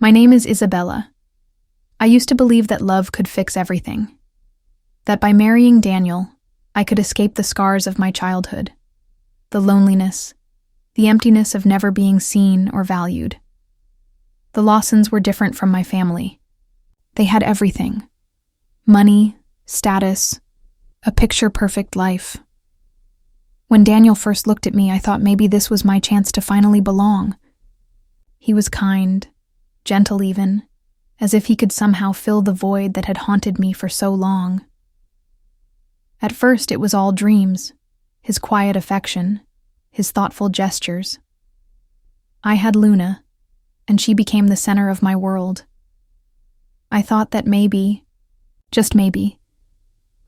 My name is Isabella. I used to believe that love could fix everything. That by marrying Daniel, I could escape the scars of my childhood, the loneliness, the emptiness of never being seen or valued. The Lawsons were different from my family. They had everything: money, status, a picture-perfect life. When Daniel first looked at me, I thought maybe this was my chance to finally belong. He was kind, gentle even, as if he could somehow fill the void that had haunted me for so long. At first it was all dreams, his quiet affection, his thoughtful gestures. I had Luna, and she became the center of my world. I thought that maybe, just maybe,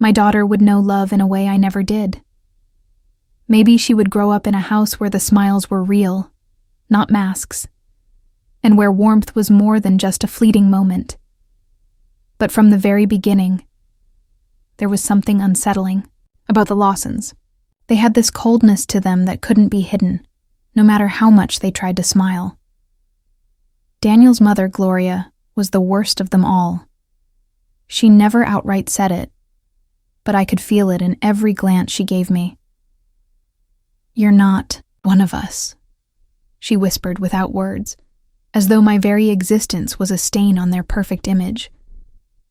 my daughter would know love in a way I never did. Maybe she would grow up in a house where the smiles were real, not masks, and where warmth was more than just a fleeting moment. But from the very beginning, there was something unsettling about the Lawsons. They had this coldness to them that couldn't be hidden, no matter how much they tried to smile. Daniel's mother, Gloria, was the worst of them all. She never outright said it, but I could feel it in every glance she gave me. "You're not one of us," she whispered without words, as though my very existence was a stain on their perfect image.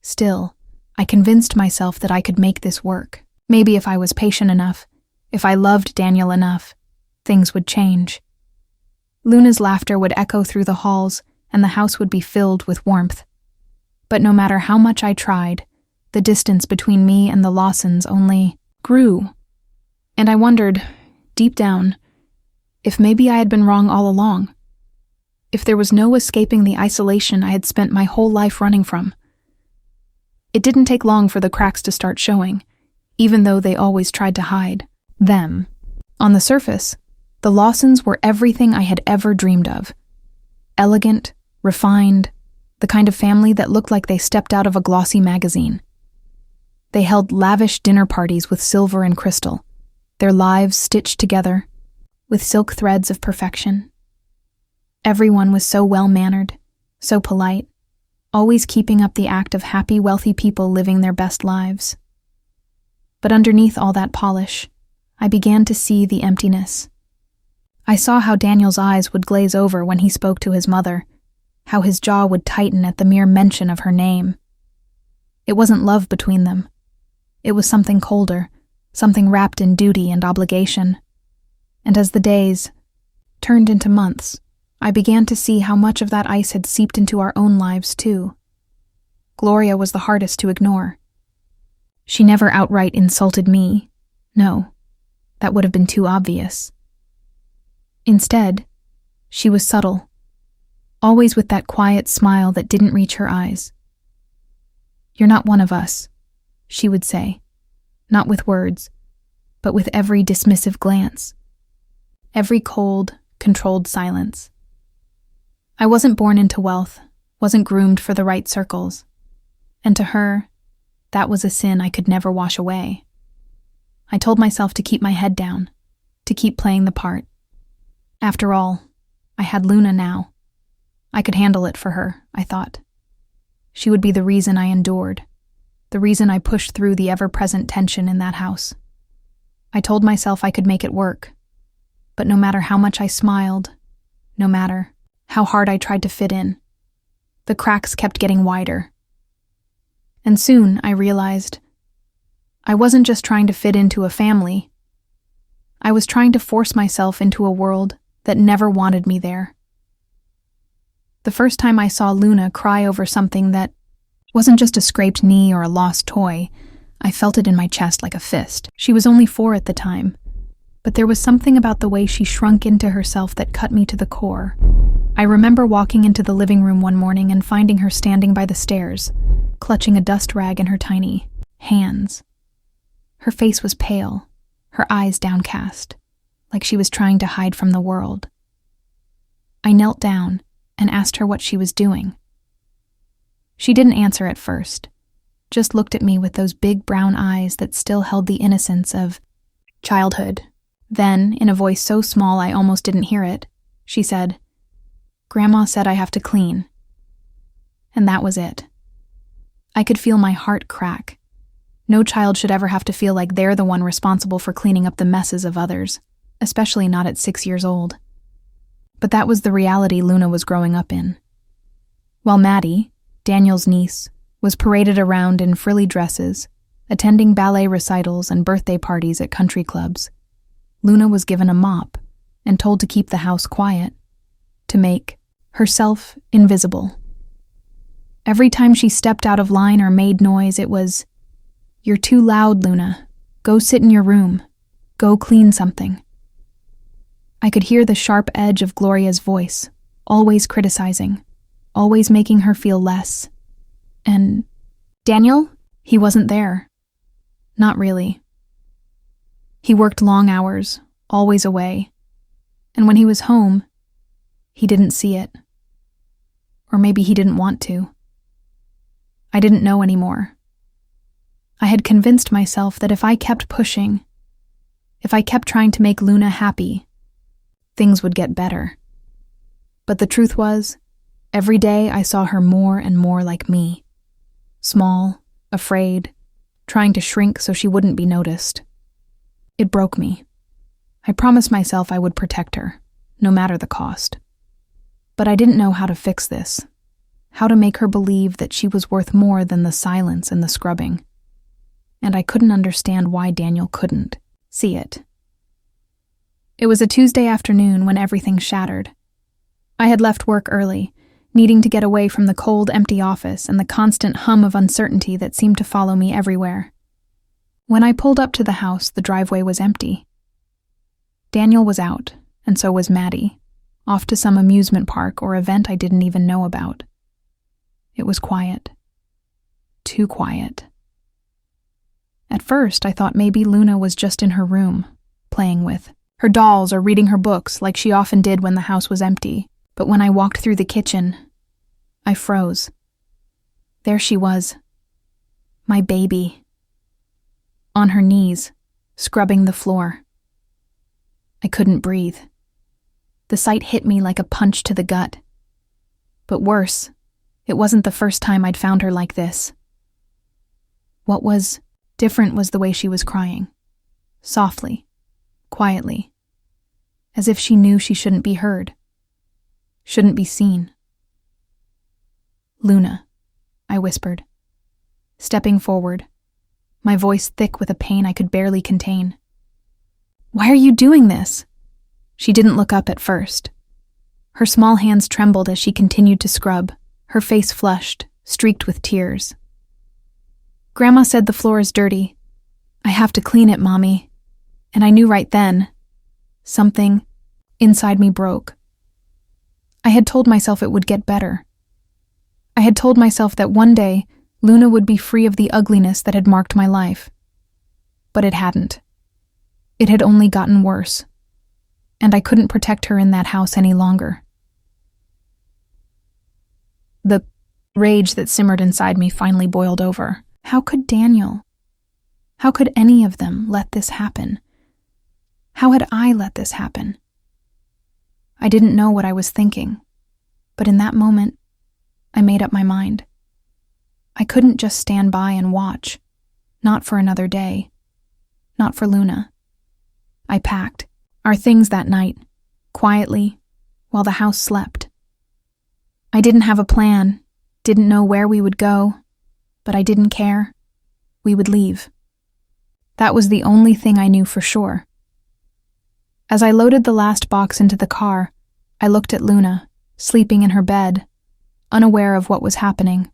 Still, I convinced myself that I could make this work. Maybe if I was patient enough, if I loved Daniel enough, things would change. Luna's laughter would echo through the halls, and the house would be filled with warmth. But no matter how much I tried, the distance between me and the Lawsons only grew. And I wondered, deep down, if maybe I had been wrong all along. If there was no escaping the isolation I had spent my whole life running from. It didn't take long for the cracks to start showing, even though they always tried to hide them. On the surface, the Lawsons were everything I had ever dreamed of. Elegant, refined, the kind of family that looked like they stepped out of a glossy magazine. They held lavish dinner parties with silver and crystal, their lives stitched together with silk threads of perfection. Everyone was so well-mannered, so polite, always keeping up the act of happy, wealthy people living their best lives. But underneath all that polish, I began to see the emptiness. I saw how Daniel's eyes would glaze over when he spoke to his mother, how his jaw would tighten at the mere mention of her name. It wasn't love between them. It was something colder, something wrapped in duty and obligation. And as the days turned into months, I began to see how much of that ice had seeped into our own lives, too. Gloria was the hardest to ignore. She never outright insulted me. No, that would have been too obvious. Instead, she was subtle, always with that quiet smile that didn't reach her eyes. "You're not one of us," she would say, not with words, but with every dismissive glance, every cold, controlled silence. I wasn't born into wealth, wasn't groomed for the right circles, and to her, that was a sin I could never wash away. I told myself to keep my head down, to keep playing the part. After all, I had Luna now. I could handle it for her, I thought. She would be the reason I endured, the reason I pushed through the ever-present tension in that house. I told myself I could make it work, but no matter how much I smiled, no matter how hard I tried to fit in, the cracks kept getting wider. And soon I realized I wasn't just trying to fit into a family. I was trying to force myself into a world that never wanted me there. The first time I saw Luna cry over something that wasn't just a scraped knee or a lost toy, I felt it in my chest like a fist. She was only 4 at the time, but there was something about the way she shrunk into herself that cut me to the core. I remember walking into the living room one morning and finding her standing by the stairs, clutching a dust rag in her tiny hands. Her face was pale, her eyes downcast, like she was trying to hide from the world. I knelt down and asked her what she was doing. She didn't answer at first, just looked at me with those big brown eyes that still held the innocence of childhood. Then, in a voice so small I almost didn't hear it, she said, "Grandma said I have to clean. and that was it. I could feel my heart crack. No child should ever have to feel like they're the one responsible for cleaning up the messes of others, especially not at 6 years old. But that was the reality Luna was growing up in. While Maddie, Daniel's niece, was paraded around in frilly dresses, attending ballet recitals and birthday parties at country clubs, Luna was given a mop and told to keep the house quiet, to make herself invisible. Every time she stepped out of line or made noise, it was, "You're too loud, Luna. Go sit in your room. Go clean something." I could hear the sharp edge of Gloria's voice, always criticizing, always making her feel less. And Daniel? He wasn't there. Not really. He worked long hours, always away. And when he was home, he didn't see it. Or maybe he didn't want to. I didn't know anymore. I had convinced myself that if I kept pushing, if I kept trying to make Luna happy, things would get better. But the truth was, every day I saw her more and more like me. Small, afraid, trying to shrink so she wouldn't be noticed. It broke me. I promised myself I would protect her, no matter the cost. But I didn't know how to fix this, how to make her believe that she was worth more than the silence and the scrubbing. And I couldn't understand why Daniel couldn't see it. It was a Tuesday afternoon when everything shattered. I had left work early, needing to get away from the cold, empty office and the constant hum of uncertainty that seemed to follow me everywhere. When I pulled up to the house, the driveway was empty. Daniel was out, and so was Maddie, off to some amusement park or event I didn't even know about. It was quiet. Too quiet. At first, I thought maybe Luna was just in her room, playing with her dolls or reading her books like she often did when the house was empty. But when I walked through the kitchen, I froze. There she was, my baby, on her knees, scrubbing the floor. I couldn't breathe. The sight hit me like a punch to the gut. But worse, it wasn't the first time I'd found her like this. What was different was the way she was crying. Softly, quietly, as if she knew she shouldn't be heard, shouldn't be seen. "Luna," I whispered, stepping forward, my voice thick with a pain I could barely contain. "Why are you doing this?" She didn't look up at first. Her small hands trembled as she continued to scrub, her face flushed, streaked with tears. "Grandma said the floor is dirty. I have to clean it, Mommy." And I knew right then, something inside me broke. I had told myself it would get better. I had told myself that one day Luna would be free of the ugliness that had marked my life. But it hadn't. It had only gotten worse. And I couldn't protect her in that house any longer. The rage that simmered inside me finally boiled over. How could Daniel? How could any of them let this happen? How had I let this happen? I didn't know what I was thinking, but in that moment, I made up my mind. I couldn't just stand by and watch, not for another day, not for Luna. I packed our things that night, quietly, while the house slept. I didn't have a plan, didn't know where we would go, but I didn't care. We would leave. That was the only thing I knew for sure. As I loaded the last box into the car, I looked at Luna, sleeping in her bed, unaware of what was happening.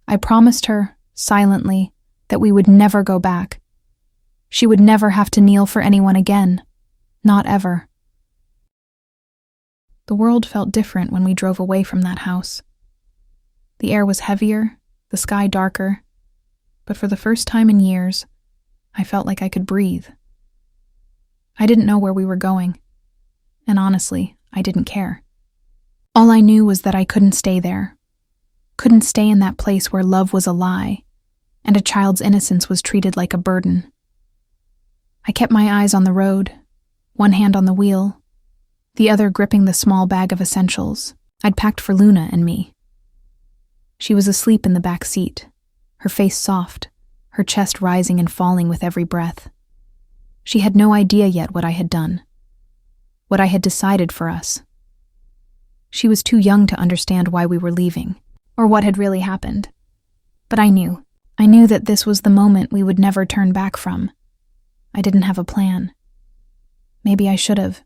I promised her, silently, that we would never go back. She would never have to kneel for anyone again. Not ever. The world felt different when we drove away from that house. The air was heavier, the sky darker, but for the first time in years, I felt like I could breathe. I didn't know where we were going, and honestly, I didn't care. All I knew was that I couldn't stay there, couldn't stay in that place where love was a lie, and a child's innocence was treated like a burden. I kept my eyes on the road, one hand on the wheel, the other gripping the small bag of essentials I'd packed for Luna and me. She was asleep in the back seat, her face soft, her chest rising and falling with every breath. She had no idea yet what I had done, what I had decided for us. She was too young to understand why we were leaving, or what had really happened. But I knew that this was the moment we would never turn back from. I didn't have a plan. Maybe I should have.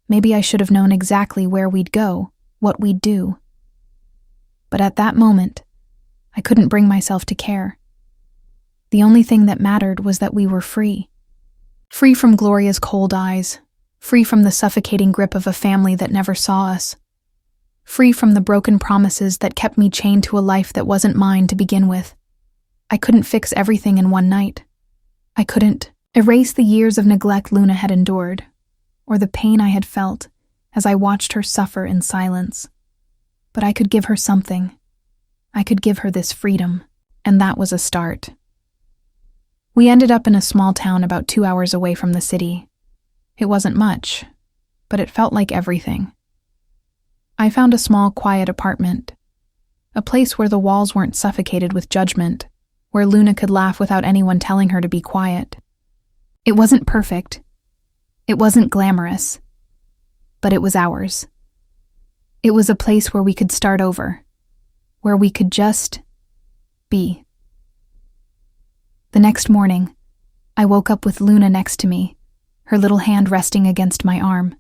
Maybe I should have known exactly where we'd go, what we'd do. But at that moment, I couldn't bring myself to care. The only thing that mattered was that we were free. Free from Gloria's cold eyes, free from the suffocating grip of a family that never saw us, free from the broken promises that kept me chained to a life that wasn't mine to begin with. I couldn't fix everything in one night. I couldn't erase the years of neglect Luna had endured, or the pain I had felt as I watched her suffer in silence. But I could give her something. I could give her this freedom, and that was a start. We ended up in a small town about 2 hours away from the city. It wasn't much, but it felt like everything. I found a small, quiet apartment, a place where the walls weren't suffocated with judgment, where Luna could laugh without anyone telling her to be quiet. It wasn't perfect. It wasn't glamorous, but it was ours. It was a place where we could start over, where we could just be. The next morning, I woke up with Luna next to me, her little hand resting against my arm.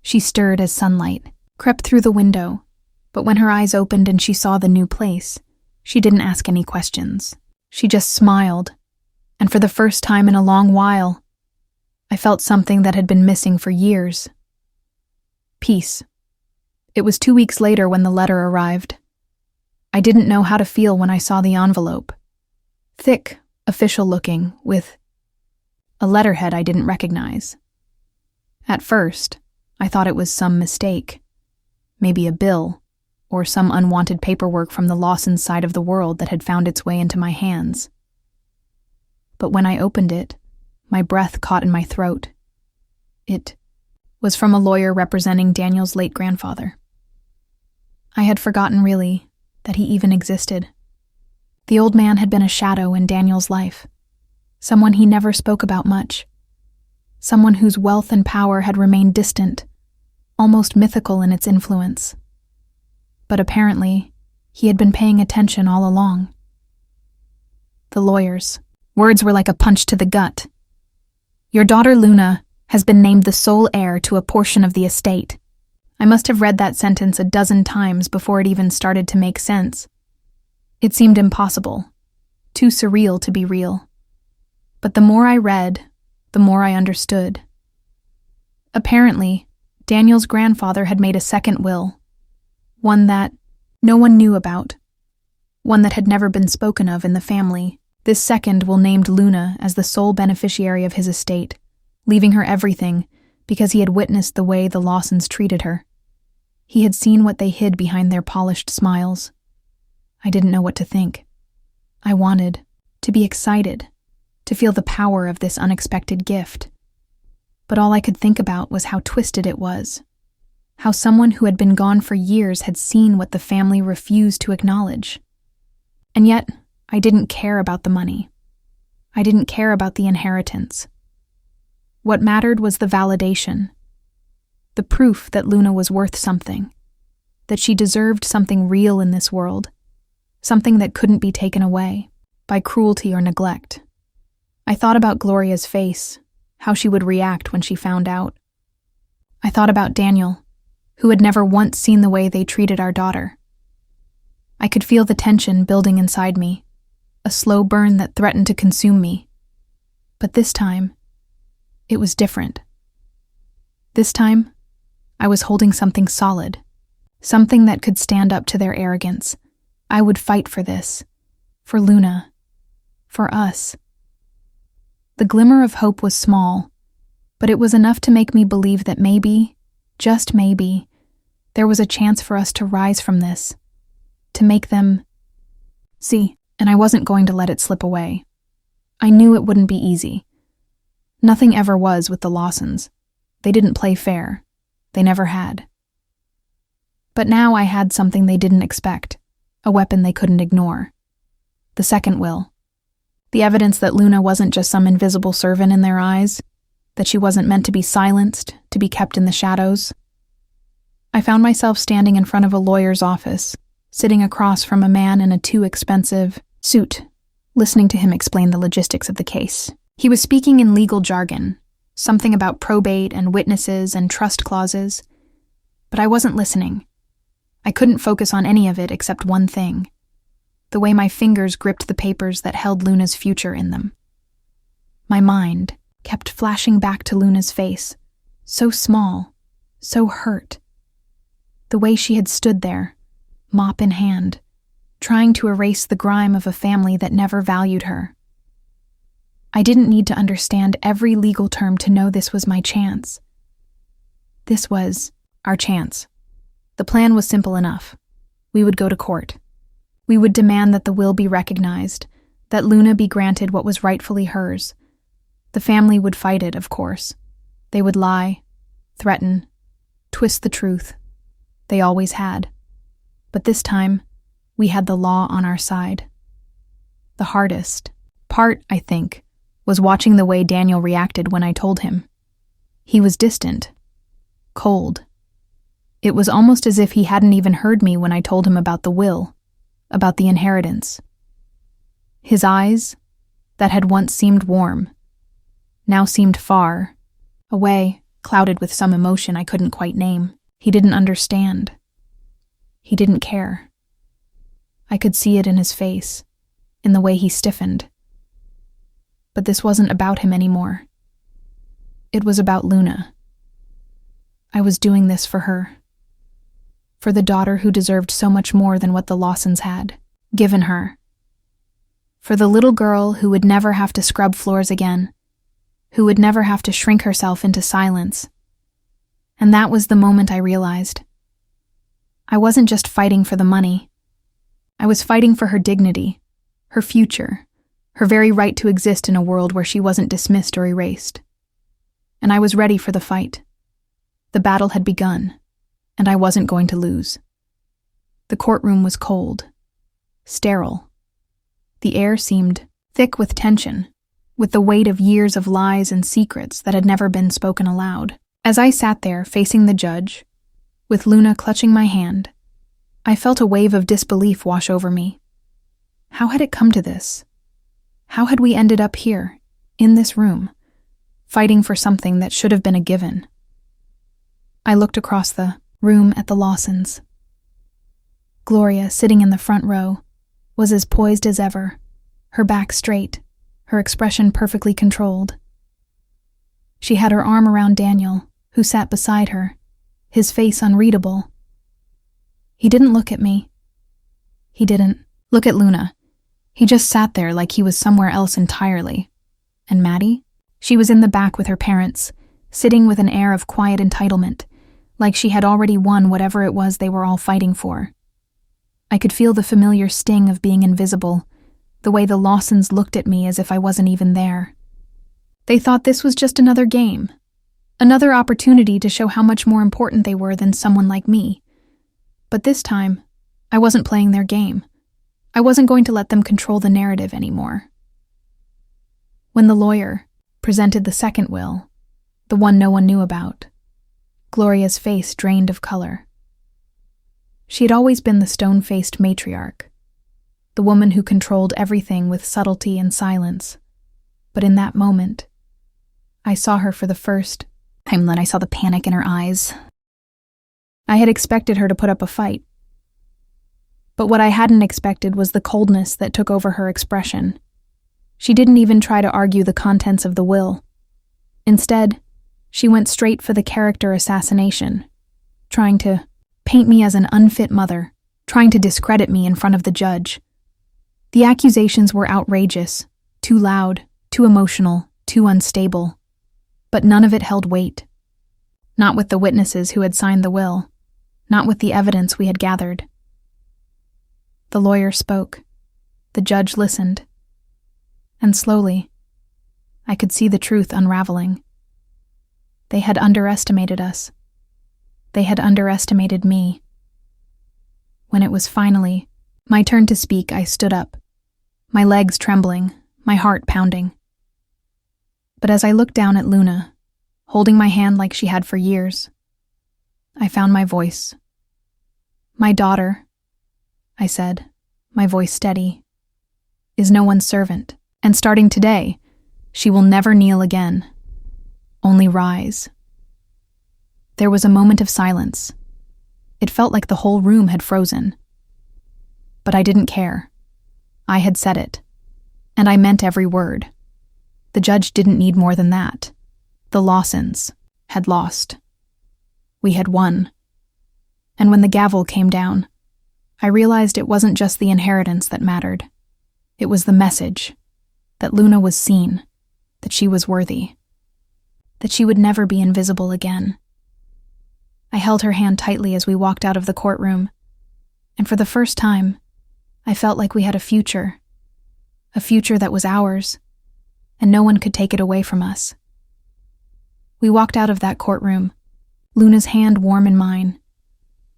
She stirred as sunlight crept through the window, but when her eyes opened and she saw the new place, she didn't ask any questions. She just smiled, and for the first time in a long while, I felt something that had been missing for years. Peace. It was 2 weeks later when the letter arrived. I didn't know how to feel when I saw the envelope. Thick, official-looking, with a letterhead I didn't recognize. At first, I thought it was some mistake. Maybe a bill, or some unwanted paperwork from the Lawson side of the world that had found its way into my hands. But when I opened it, my breath caught in my throat. It was from a lawyer representing Daniel's late grandfather. I had forgotten, really, that he even existed. The old man had been a shadow in Daniel's life, someone he never spoke about much, someone whose wealth and power had remained distant, almost mythical in its influence. But apparently, he had been paying attention all along. The lawyer's words were like a punch to the gut. "Your daughter Luna has been named the sole heir to a portion of the estate." I must have read that sentence a dozen times before it even started to make sense. It seemed impossible, too surreal to be real. But the more I read, the more I understood. Apparently, Daniel's grandfather had made a second will, one that no one knew about, one that had never been spoken of in the family. This second will named Luna as the sole beneficiary of his estate, leaving her everything because he had witnessed the way the Lawsons treated her. He had seen what they hid behind their polished smiles. I didn't know what to think. I wanted to be excited, to feel the power of this unexpected gift. But all I could think about was how twisted it was, how someone who had been gone for years had seen what the family refused to acknowledge. And yet, I didn't care about the money. I didn't care about the inheritance. What mattered was the validation, the proof that Luna was worth something, that she deserved something real in this world, something that couldn't be taken away by cruelty or neglect. I thought about Gloria's face, how she would react when she found out. I thought about Daniel, who had never once seen the way they treated our daughter. I could feel the tension building inside me, a slow burn that threatened to consume me. But this time, it was different. This time, I was holding something solid, something that could stand up to their arrogance. I would fight for this, for Luna, for us. The glimmer of hope was small, but it was enough to make me believe that maybe, just maybe, there was a chance for us to rise from this, to make them see, and I wasn't going to let it slip away. I knew it wouldn't be easy. Nothing ever was with the Lawsons. They didn't play fair. They never had. But now I had something they didn't expect, a weapon they couldn't ignore. The second will. The evidence that Luna wasn't just some invisible servant in their eyes, that she wasn't meant to be silenced, to be kept in the shadows. I found myself standing in front of a lawyer's office, sitting across from a man in a too expensive suit, listening to him explain the logistics of the case. He was speaking in legal jargon, something about probate and witnesses and trust clauses, but I wasn't listening. I couldn't focus on any of it except one thing: the way my fingers gripped the papers that held Luna's future in them. My mind kept flashing back to Luna's face, so small, so hurt. The way she had stood there, mop in hand, trying to erase the grime of a family that never valued her. I didn't need to understand every legal term to know this was my chance. This was our chance. The plan was simple enough. We would go to court. We would demand that the will be recognized, that Luna be granted what was rightfully hers. The family would fight it, of course. They would lie, threaten, twist the truth. They always had. But this time, we had the law on our side. The hardest part, I think, was watching the way Daniel reacted when I told him. He was distant, cold. It was almost as if he hadn't even heard me when I told him about the will, about the inheritance. His eyes, that had once seemed warm, now seemed far, away, clouded with some emotion I couldn't quite name. He didn't understand. He didn't care. I could see it in his face, in the way he stiffened. But this wasn't about him anymore. It was about Luna. I was doing this for her. For the daughter who deserved so much more than what the Lawsons had given her. For the little girl who would never have to scrub floors again, who would never have to shrink herself into silence. And that was the moment I realized. I wasn't just fighting for the money. I was fighting for her dignity, her future, her very right to exist in a world where she wasn't dismissed or erased. And I was ready for the fight. The battle had begun, and I wasn't going to lose. The courtroom was cold, sterile. The air seemed thick with tension, with the weight of years of lies and secrets that had never been spoken aloud. As I sat there facing the judge, with Luna clutching my hand, I felt a wave of disbelief wash over me. How had it come to this? How had we ended up here, in this room, fighting for something that should have been a given? I looked across the room at the Lawsons. Gloria, sitting in the front row, was as poised as ever, her back straight, her expression perfectly controlled. She had her arm around Daniel, who sat beside her, his face unreadable. He didn't look at me. He didn't look at Luna. He just sat there like he was somewhere else entirely. And Maddie? She was in the back with her parents, sitting with an air of quiet entitlement, like she had already won whatever it was they were all fighting for. I could feel the familiar sting of being invisible, the way the Lawsons looked at me as if I wasn't even there. They thought this was just another game, another opportunity to show how much more important they were than someone like me. But this time, I wasn't playing their game. I wasn't going to let them control the narrative anymore. When the lawyer presented the second will, the one no one knew about, Gloria's face drained of color. She had always been the stone-faced matriarch, the woman who controlled everything with subtlety and silence. But in that moment, I saw her for the first time. Then I saw the panic in her eyes. I had expected her to put up a fight. But what I hadn't expected was the coldness that took over her expression. She didn't even try to argue the contents of the will. Instead, she went straight for the character assassination, trying to paint me as an unfit mother, trying to discredit me in front of the judge. The accusations were outrageous, too loud, too emotional, too unstable. But none of it held weight. Not with the witnesses who had signed the will, not with the evidence we had gathered. The lawyer spoke. The judge listened. And slowly, I could see the truth unraveling. They had underestimated us. They had underestimated me. When it was finally My turn to speak, I stood up, my legs trembling, my heart pounding. But as I looked down at Luna, holding my hand like she had for years, I found my voice. "My daughter," I said, my voice steady, "is no one's servant, and starting today, she will never kneel again, only rise." There was a moment of silence. It felt like the whole room had frozen. But I didn't care. I had said it, and I meant every word. The judge didn't need more than that. The Lawsons had lost. We had won. And when the gavel came down, I realized it wasn't just the inheritance that mattered. It was the message that Luna was seen, that she was worthy, that she would never be invisible again. I held her hand tightly as we walked out of the courtroom, and for the first time, I felt like we had a future that was ours, and no one could take it away from us. We walked out of that courtroom, Luna's hand warm in mine,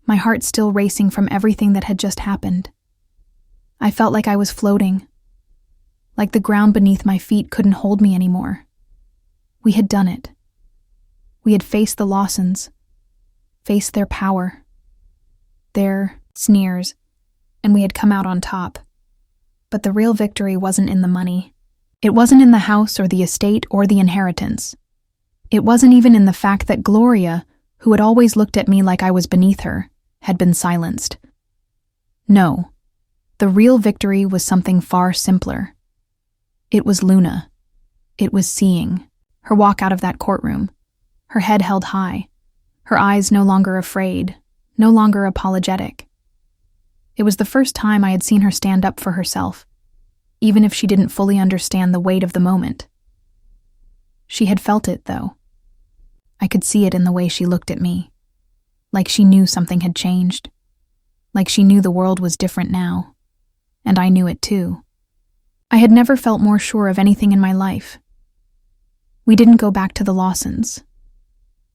my heart still racing from everything that had just happened. I felt like I was floating, like the ground beneath my feet couldn't hold me anymore. We had done it. We had faced the Lawsons, faced their power, their sneers, and we had come out on top. But the real victory wasn't in the money. It wasn't in the house or the estate or the inheritance. It wasn't even in the fact that Gloria, who had always looked at me like I was beneath her, had been silenced. No, the real victory was something far simpler. It was Luna. It was seeing her walk out of that courtroom, her head held high, her eyes no longer afraid, no longer apologetic. It was the first time I had seen her stand up for herself, even if she didn't fully understand the weight of the moment. She had felt it, though. I could see it in the way she looked at me, like she knew something had changed, like she knew the world was different now, and I knew it too. I had never felt more sure of anything in my life. We didn't go back to the Lawsons.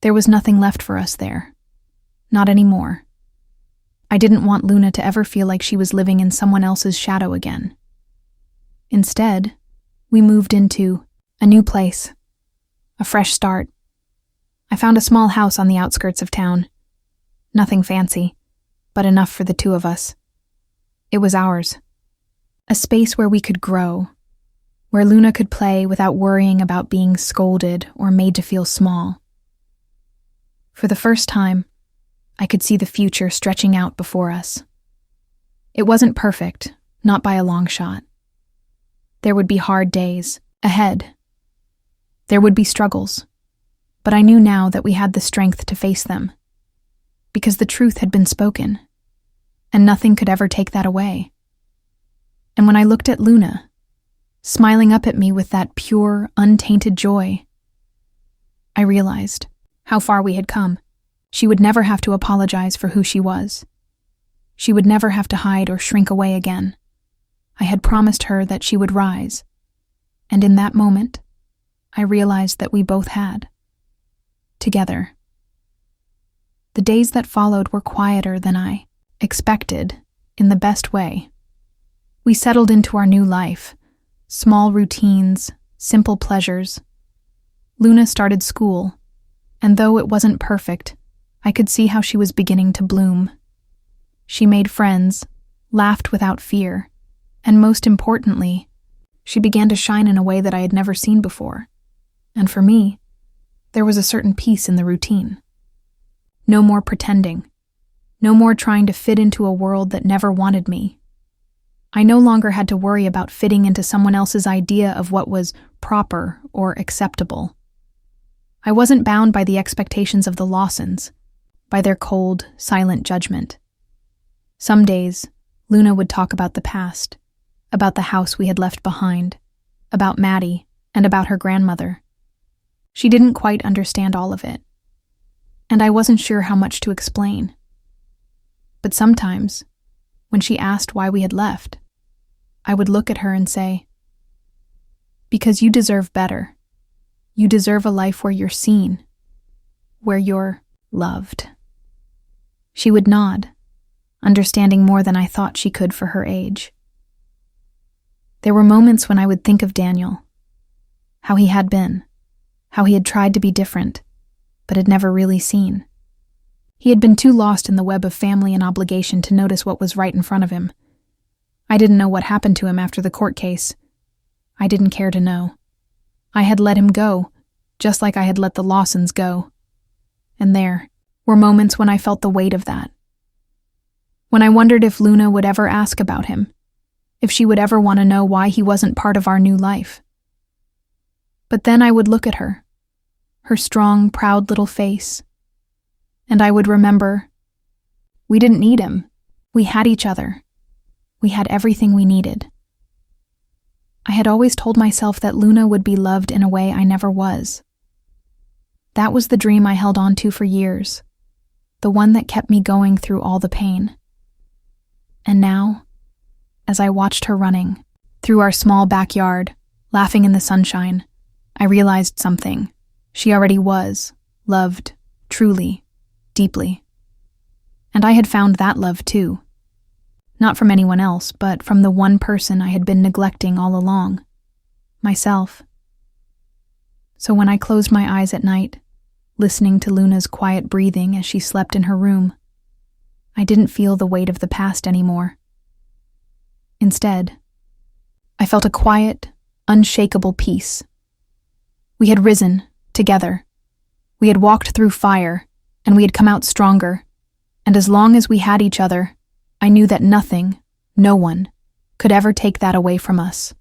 There was nothing left for us there. Not anymore. I didn't want Luna to ever feel like she was living in someone else's shadow again. Instead, we moved into a new place, a fresh start. I found a small house on the outskirts of town. Nothing fancy, but enough for the two of us. It was ours. A space where we could grow, where Luna could play without worrying about being scolded or made to feel small. For the first time, I could see the future stretching out before us. It wasn't perfect, not by a long shot. There would be hard days ahead. There would be struggles, but I knew now that we had the strength to face them, because the truth had been spoken, and nothing could ever take that away. And when I looked at Luna, smiling up at me with that pure, untainted joy, I realized how far we had come. She would never have to apologize for who she was. She would never have to hide or shrink away again. I had promised her that she would rise, and in that moment, I realized that we both had. Together. The days that followed were quieter than I expected, in the best way. We settled into our new life, small routines, simple pleasures. Luna started school, and though it wasn't perfect, I could see how she was beginning to bloom. She made friends, laughed without fear, and most importantly, she began to shine in a way that I had never seen before. And for me, there was a certain peace in the routine. No more pretending. No more trying to fit into a world that never wanted me. I no longer had to worry about fitting into someone else's idea of what was proper or acceptable. I wasn't bound by the expectations of the Lawsons, by their cold, silent judgment. Some days, Luna would talk about the past, about the house we had left behind, about Maddie, and about her grandmother. She didn't quite understand all of it, and I wasn't sure how much to explain. But sometimes, when she asked why we had left, I would look at her and say, "Because you deserve better. You deserve a life where you're seen, where you're loved." She would nod, understanding more than I thought she could for her age. There were moments when I would think of Daniel, how he had been, how he had tried to be different, but had never really seen. He had been too lost in the web of family and obligation to notice what was right in front of him. I didn't know what happened to him after the court case. I didn't care to know. I had let him go, just like I had let the Lawsons go. And there were moments when I felt the weight of that. When I wondered if Luna would ever ask about him, if she would ever want to know why he wasn't part of our new life. But then I would look at her strong, proud little face, and I would remember, we didn't need him. We had each other. We had everything we needed. I had always told myself that Luna would be loved in a way I never was. That was the dream I held on to for years, the one that kept me going through all the pain. And now, as I watched her running through our small backyard, laughing in the sunshine, I realized something. She already was loved, truly, deeply. And I had found that love too. Not from anyone else, but from the one person I had been neglecting all along, myself. So when I closed my eyes at night, listening to Luna's quiet breathing as she slept in her room, I didn't feel the weight of the past anymore. Instead, I felt a quiet, unshakable peace. We had risen, together. We had walked through fire, and we had come out stronger. And as long as we had each other, I knew that nothing, no one, could ever take that away from us.